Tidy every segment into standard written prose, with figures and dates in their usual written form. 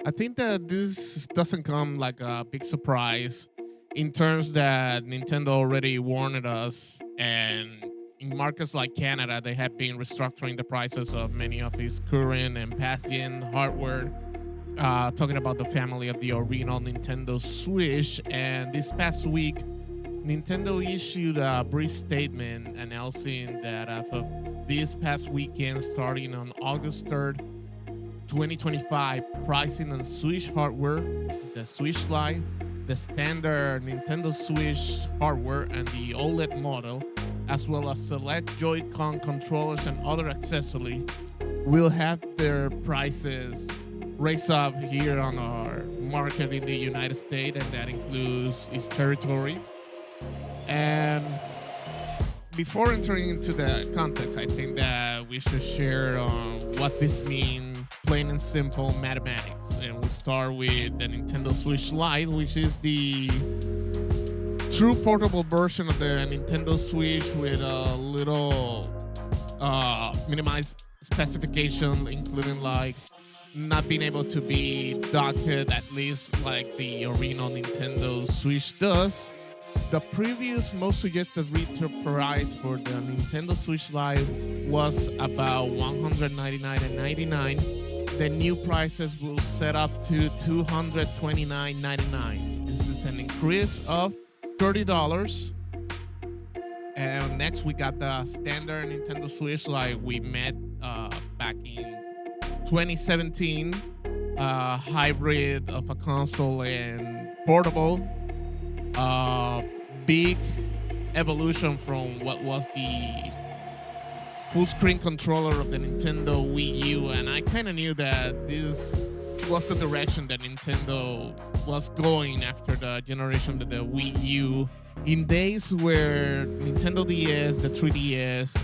I think that this doesn't come like a big surprise in terms that Nintendo already warned us, and in markets like Canada, they have been restructuring the prices of many of its current and past gen hardware. Talking about the family of the original Nintendo Switch, and this past week, Nintendo issued a brief statement announcing that as of this past weekend, starting on August 3rd, 2025, pricing on Switch hardware, the Switch Lite, the standard Nintendo Switch hardware, and the OLED model, as well as select Joy-Con controllers and other accessories, will have their prices raised up here on our market in the United States, and that includes its territories. And before entering into the context, I think that we should share what this means, plain and simple mathematics. And we start with the Nintendo Switch Lite, which is the true portable version of the Nintendo Switch with a little minimized specification, including like not being able to be docked at least like the original Nintendo Switch does. The previous most suggested retail price for the Nintendo Switch Lite was about $199.99. The new prices will set up to $229.99. This is an increase of $30. And next, we got the standard Nintendo Switch Lite we met back in 2017, hybrid of a console and portable. Big evolution from what was the full screen controller of the Nintendo Wii U, and I kind of knew that this was the direction that Nintendo was going after the generation of the Wii U. In days where Nintendo DS, the 3DS,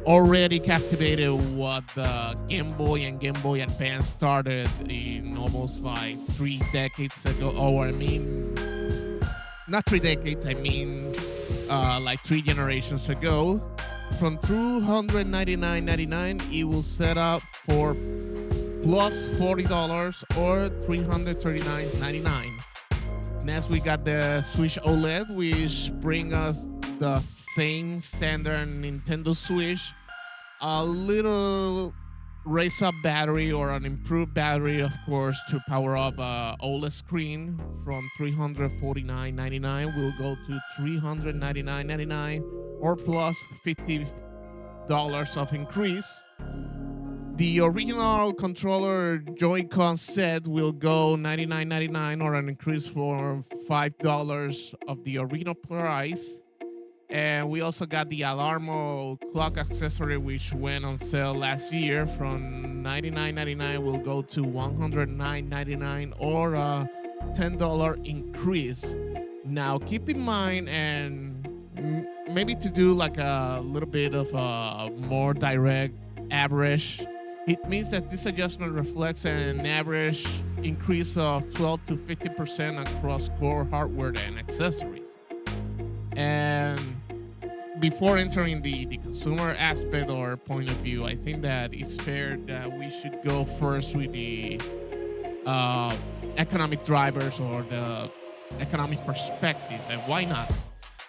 already captivated what the Game Boy and Game Boy Advance started in almost like 3 decades ago. Or I mean, not 3 decades, I mean like 3 generations ago. From $299.99, it will set up for plus $40 or $339.99. Next, we got the Switch OLED, which bring us the same standard Nintendo Switch, a little raise up battery or an improved battery, of course, to power up a OLED screen from $349.99 will go to $399.99 or plus $50 of increase. The original controller Joy-Con set will go $99.99 or an increase for $5 of the original price. And we also got the Alarmo clock accessory, which went on sale last year. From $99.99 will go to $109.99 or a $10 increase. Now, keep in mind, and maybe to do like a little bit of a more direct average, it means that this adjustment reflects an average increase of 12 to 50% across core hardware and accessories. And before entering the consumer aspect or point of view, I think that it's fair that we should go first with the uh, economic drivers or the economic perspective. And why not?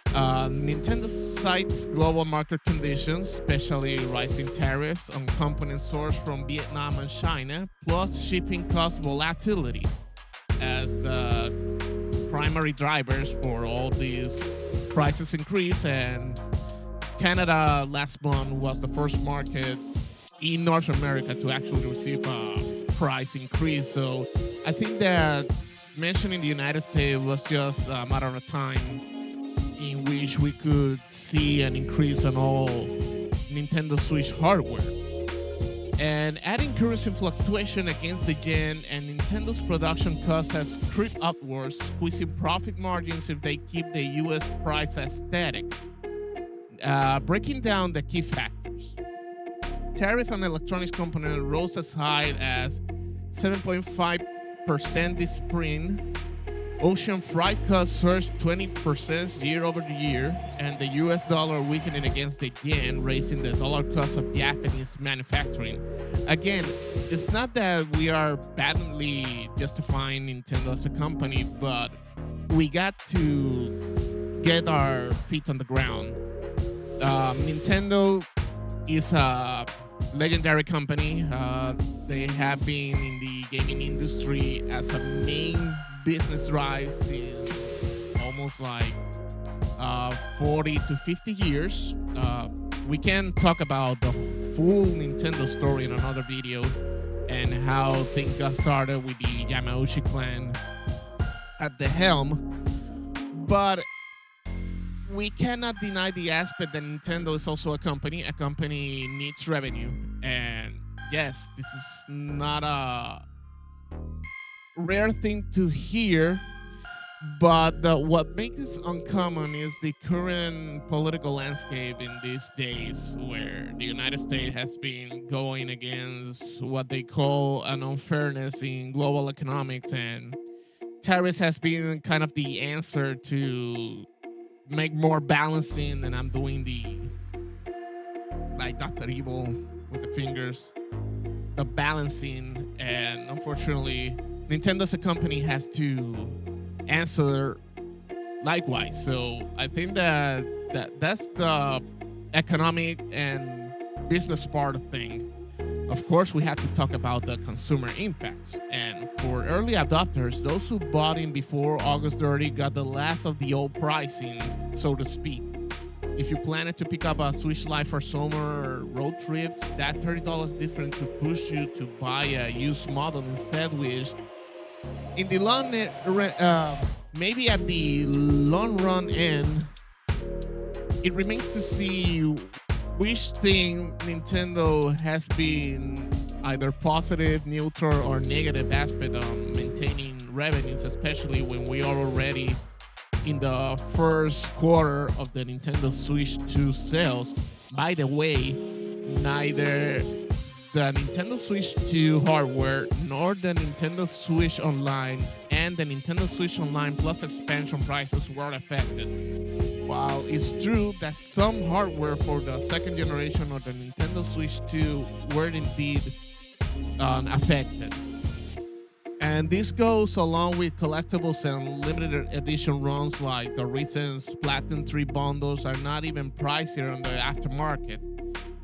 Nintendo cites global market conditions, especially rising tariffs on components sourced from Vietnam and China, plus shipping cost volatility as the primary drivers for all these prices increase. And Canada last month was the first market in North America to actually receive a price increase. So I think that mentioning the United States was just a matter of time in which we could see an increase on all Nintendo Switch hardware. And adding currency fluctuation against the yen and Nintendo's production costs has creeped upwards, squeezing profit margins if they keep the US price as static. Breaking down the key factors. Tariff on electronics components rose as high as 7.5% this spring, Ocean freight costs surged 20% year over year, and the US dollar weakening against the yen, raising the dollar cost of Japanese manufacturing. Again, it's not that we are patently justifying Nintendo as a company, but we got to get our feet on the ground. Nintendo is a legendary company. They have been in the gaming industry as a main business drive since almost like 40 to 50 years. We can talk about the full Nintendo story in another video and how things got started with the Yamauchi clan at the helm. But we cannot deny the aspect that Nintendo is also a company. A company needs revenue. And yes, this is not a rare thing to hear, but what makes it uncommon is the current political landscape in these days, where the United States has been going against what they call an unfairness in global economics, and tariffs has been kind of the answer to make more balancing. And I'm doing the like Dr. Evil with the fingers, the balancing, and unfortunately Nintendo as a company has to answer likewise. So I think that's the economic and business part of thing. Of course, we have to talk about the consumer impacts. And for early adopters, those who bought in before August 30 got the last of the old pricing, so to speak. If you planned to pick up a Switch Lite for summer road trips, that $30 difference could push you to buy a used model instead, which in the long maybe at the long run end, it remains to see which thing Nintendo has been either positive, neutral, or negative aspect on maintaining revenues, especially when we are already in the first quarter of the Nintendo Switch 2 sales. By the way, neither the Nintendo Switch 2 hardware nor the Nintendo Switch Online and the Nintendo Switch Online Plus expansion prices were affected. While it's true that some hardware for the second generation of the Nintendo Switch 2 were indeed affected. And this goes along with collectibles and limited edition runs like the recent Splatoon 3 bundles are not even pricier on the aftermarket.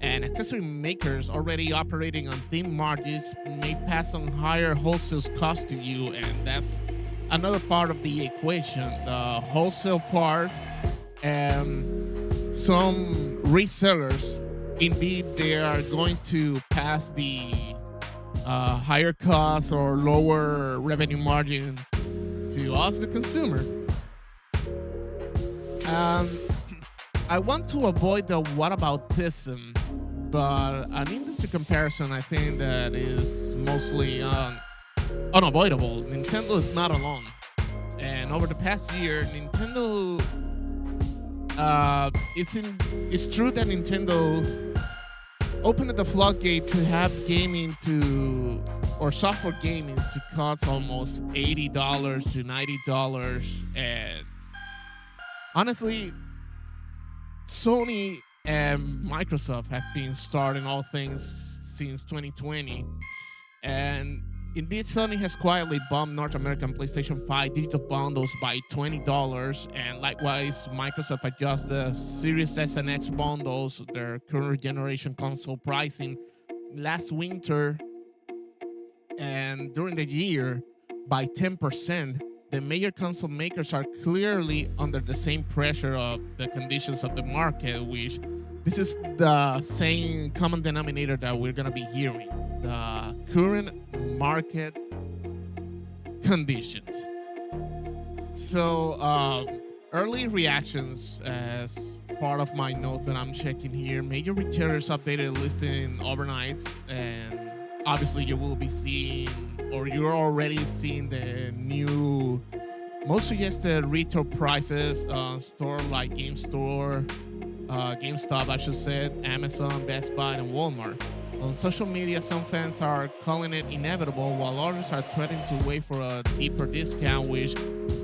And accessory makers already operating on thin margins may pass on higher wholesale costs to you, and that's another part of the equation. The wholesale part, and some resellers, indeed, they are going to pass the higher costs or lower revenue margin to us, the consumer. I want to avoid the whataboutism, but an industry comparison I think that is mostly unavoidable. Nintendo is not alone. And over the past year, Nintendo, it's true that Nintendo opened the floodgate to have gaming or software gaming to cost almost $80 to $90. And honestly, Sony and Microsoft have been starting all things since 2020. And indeed, Sony has quietly bumped North American PlayStation 5 digital bundles by $20. And likewise, Microsoft adjusts the Series S and X bundles, their current generation console pricing, last winter and during the year by 10%. The major console makers are clearly under the same pressure of the conditions of the market, which this is the same common denominator that we're going to be hearing. The current market conditions. So, early reactions as part of my notes that I'm checking here. Major retailers updated listing overnight, and obviously you will be seeing, or you're already seeing the new most suggested retail prices on store like GameStop, I should say, Amazon, Best Buy, and Walmart. On social media, some fans are calling it inevitable, while others are threatening to wait for a deeper discount, which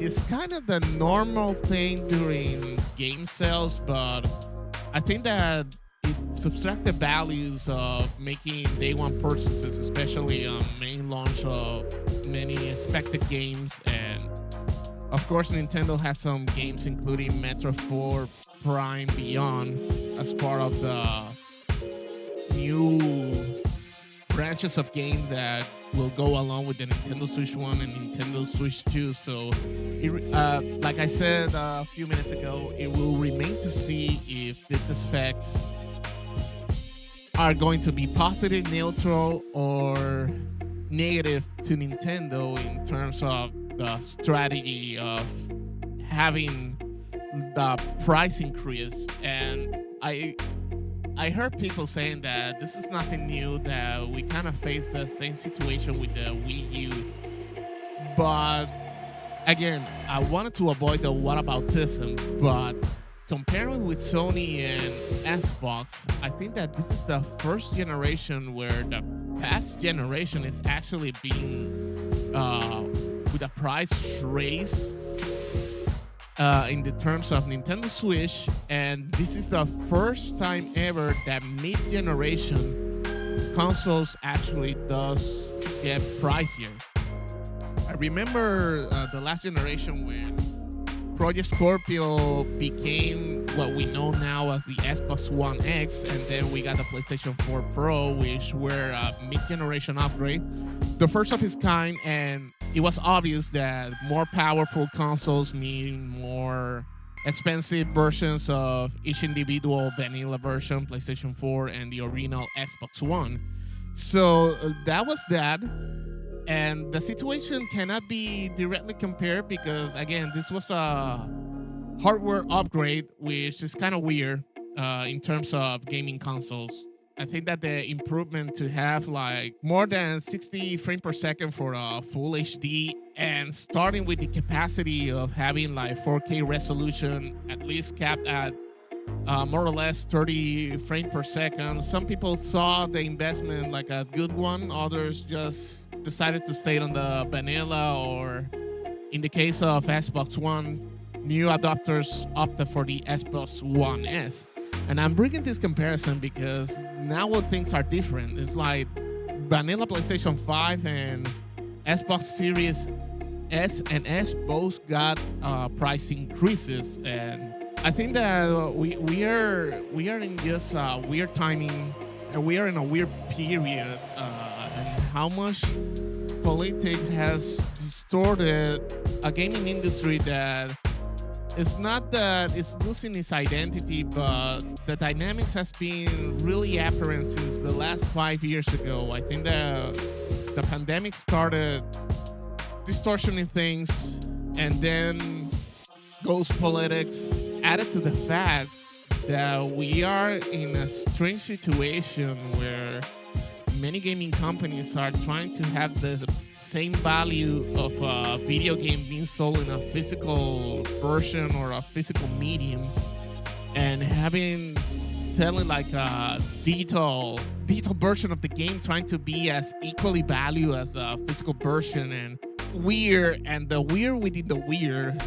It's kind of the normal thing during game sales, but I think that it subtract the values of making day one purchases, especially on main launch of many expected games. And of course, Nintendo has some games, including Metro 4 Prime Beyond, as part of the new branches of games that will go along with the Nintendo Switch 1 and Nintendo Switch 2. So, like I said a few minutes ago, it will remain to see if this effect are going to be positive, neutral, or negative to Nintendo in terms of the strategy of having the price increase. And I heard people saying that this is nothing new, that we kind of face the same situation with the Wii U. But again, I wanted to avoid the whataboutism, but comparing with Sony and Xbox, I think that this is the first generation where the past generation is actually being with a price raise in the terms of Nintendo Switch, and this is the first time ever that mid-generation consoles actually does get pricier. I remember the last generation when Project Scorpio became what we know now as the Xbox One X, and then we got the PlayStation 4 Pro, which were a mid-generation upgrade, the first of its kind. And it was obvious that more powerful consoles mean more expensive versions of each individual vanilla version, PlayStation 4 and the original Xbox One. So that was that. And the situation cannot be directly compared because, again, this was a hardware upgrade, which is kind of weird in terms of gaming consoles. I think that the improvement to have like more than 60 frames per second for a full HD, and starting with the capacity of having like 4K resolution, at least capped at more or less 30 frames per second. Some people saw the investment like a good one. Others just decided to stay on the vanilla, or in the case of Xbox One, new adopters opted for the Xbox One S. And I'm bringing this comparison because now things are different. It's like vanilla PlayStation 5 and Xbox Series S and S both got price increases, and I think that we are in just weird timing, and we are in a weird period, and how much politics has distorted a gaming industry that it's not that it's losing its identity, but the dynamics has been really apparent since the last 5 years ago. I think that the pandemic started distortioning things, and then ghost politics added to the fact that we are in a strange situation where many gaming companies are trying to have the same value of a video game being sold in a physical version or a physical medium, and having selling like a digital version of the game trying to be as equally valued as a physical version. And weird, and the weird within the weird,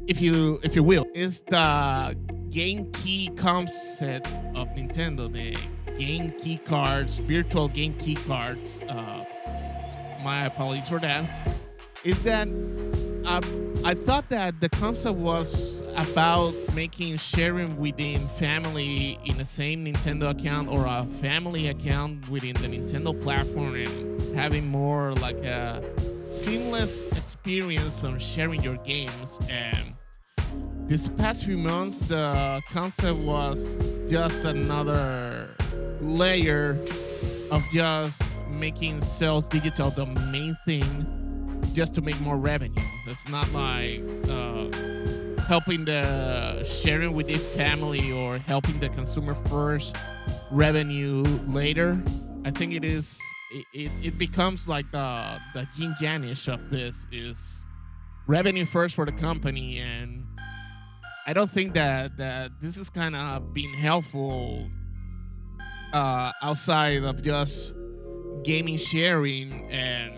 if you will, is the game key concept of Nintendo, the game key cards, virtual game key cards. My apologies for that. Is that I thought that the concept was about making sharing within family in the same Nintendo account, or a family account within the Nintendo platform, and having more like a seamless experience on sharing your games. And this past few months, the concept was just another layer of just making sales digital the main thing, just to make more revenue. It's not like helping the sharing with the family or helping the consumer first, revenue later. I think it becomes like the yin yang-ish of this is revenue first for the company. And I don't think that this is kind of being helpful outside of just gaming sharing. And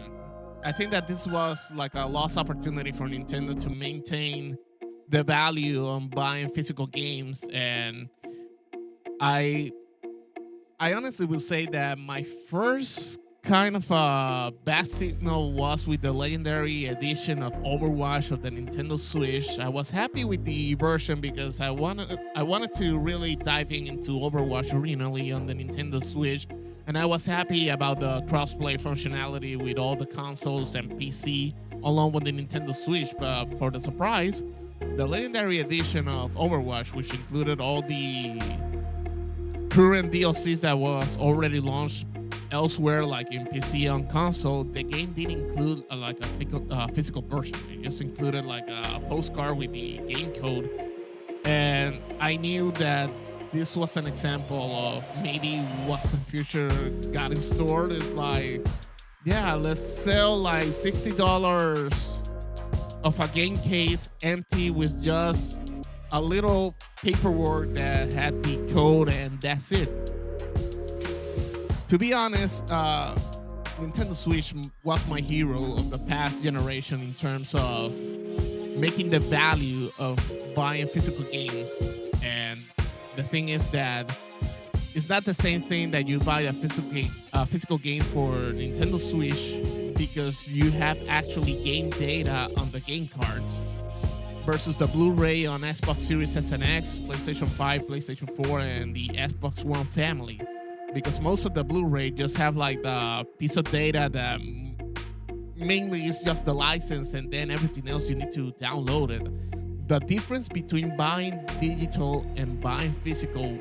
I think that this was like a lost opportunity for Nintendo to maintain the value on buying physical games. And I I honestly would say that my first kind of bad signal was with the legendary edition of Overwatch of the Nintendo Switch. I was happy with the version because I wanted to really dive into Overwatch originally on the Nintendo Switch, and I was happy about the crossplay functionality with all the consoles and PC along with the Nintendo Switch. But for the surprise, the legendary edition of Overwatch, which included all the current DLCs that was already launched elsewhere, like in PC on console, the game didn't include like a physical version. It just included like a postcard with the game code, and I knew that this was an example of maybe what the future got in store. Is like, yeah, let's sell like $60 of a game case empty with just a little paperwork that had the code, and that's it. To be honest, Nintendo Switch was my hero of the past generation in terms of making the value of buying physical games. And the thing is that it's not the same thing that you buy a physical game for Nintendo Switch because you have actually game data on the game cards versus the Blu-ray on Xbox Series S and X, PlayStation 5, PlayStation 4, and the Xbox One family. Because most of the Blu-ray just have like the piece of data that mainly is just the license, and then everything else you need to download it. The difference between buying digital and buying physical,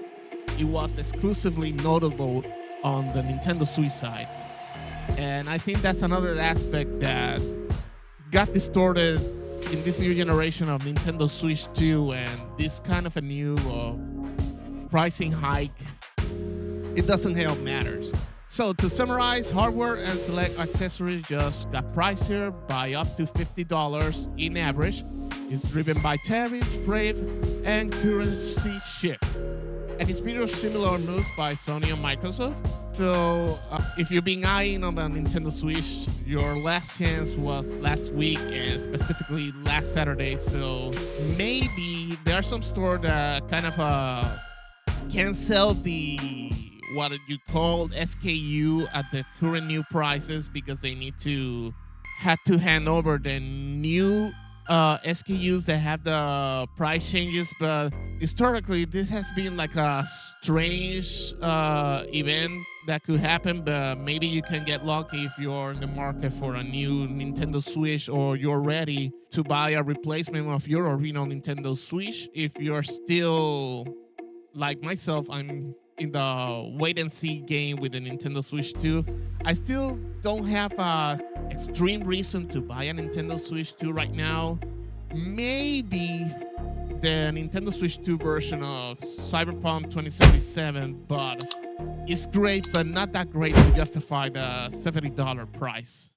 it was exclusively notable on the Nintendo Switch side. And I think that's another aspect that got distorted in this new generation of Nintendo Switch 2 and this kind of a new pricing hike. It doesn't help matters. So to summarize, hardware and select accessories just got pricier by up to $50 in average. It's driven by tariffs, freight, and currency shift. And it's very similar moves by Sony and Microsoft. So if you've been eyeing on the Nintendo Switch, your last chance was last week and specifically last Saturday. So maybe there are some stores that kind of can sell the what you call SKU at the current new prices because they had to hand over the new SKUs that have the price changes. But historically, this has been like a strange event that could happen. But maybe you can get lucky if you're in the market for a new Nintendo Switch or you're ready to buy a replacement of your original Nintendo Switch. If you're still like myself, I'm in the wait and see game with the Nintendo Switch 2. I still don't have a extreme reason to buy a Nintendo Switch 2 right now. Maybe the Nintendo Switch 2 version of Cyberpunk 2077, but it's great, but not that great to justify the $70 price.